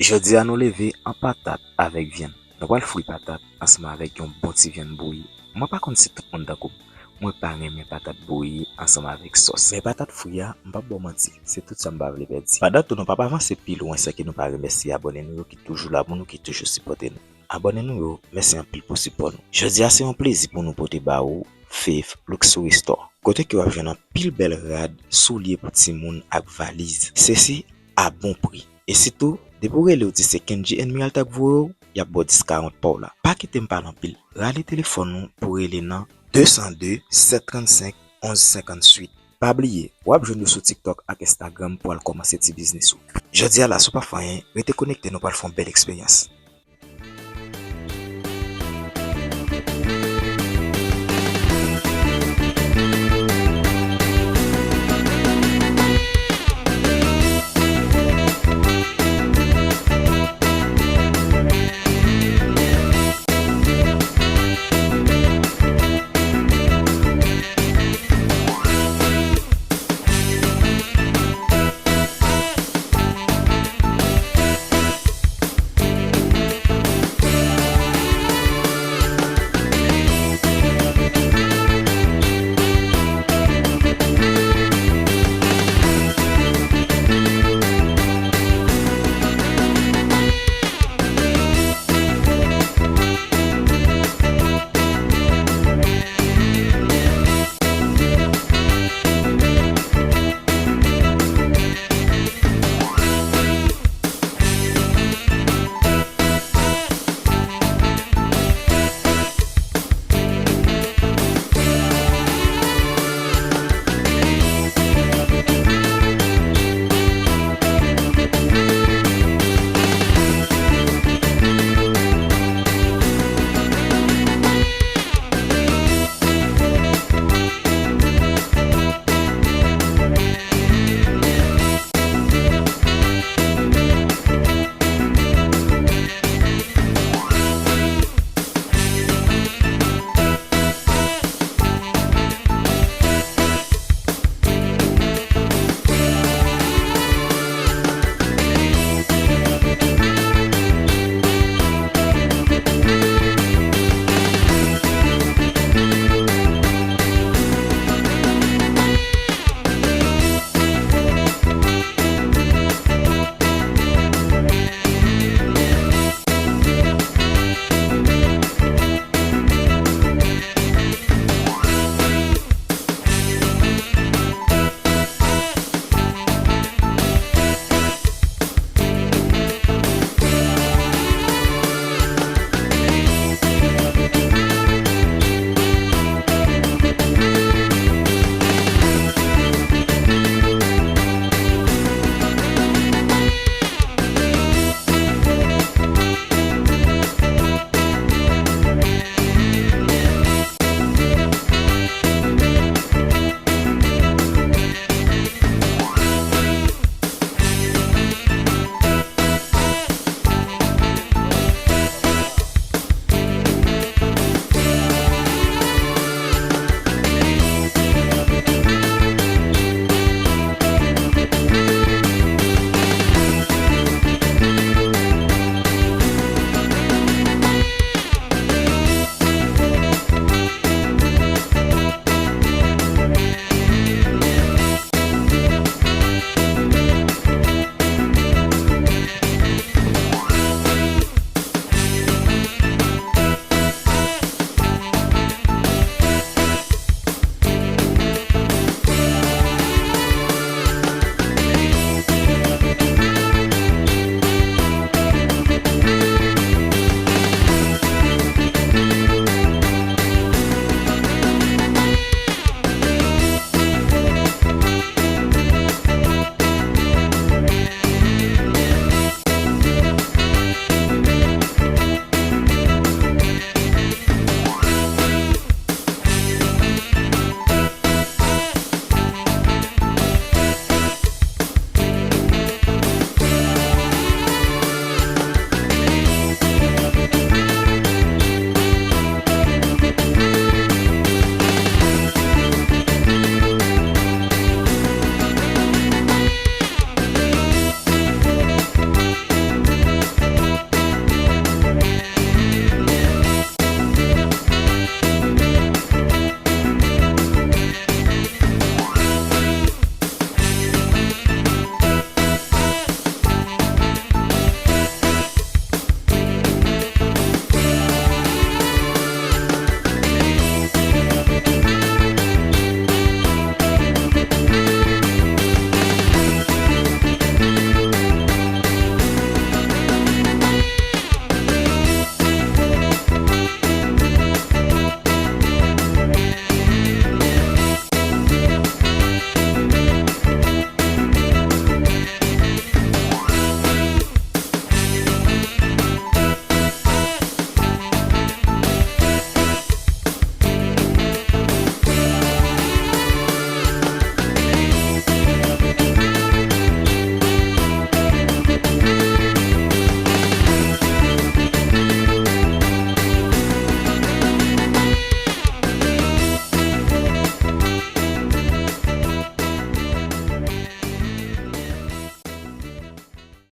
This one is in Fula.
Jeudi à nous lever en patate avec viande. Nous allons fouiller patate ensemble avec un bon petit viande bouillie. Moi par contre c'est tout le monde d'accord. Moi pas aimer patate bouillie ensemble avec sauce. Mais patate fouilla, m'pas bon mentir. C'est tout ça m'pa vle perdre. Pendant tout nous pas avancer plus loin, c'est que nous pas remercier abonnés nous qui toujours là pour nous qui toujours supporter nous. Abonnez-nous, merci un pile pour support nous. Jeudi c'est un plaisir pour nous porter ba ou Faith Luxury Store. Côté que vous avez un pile belle rad souliers pour petit monde avec valise. Ceci à bon prix. Et surtout, de pour le dit c'est Kendjy et Miralta que vous y a bon discount pour là. Pas quitter me parler en pile. Rale téléphone nous pour aller dans 202 735 1158. Pas oublier, ou abonner sur TikTok et Instagram pour commencer ce business. Je dis à la sous pas rien, restez connecté nous pour faire une belle expérience.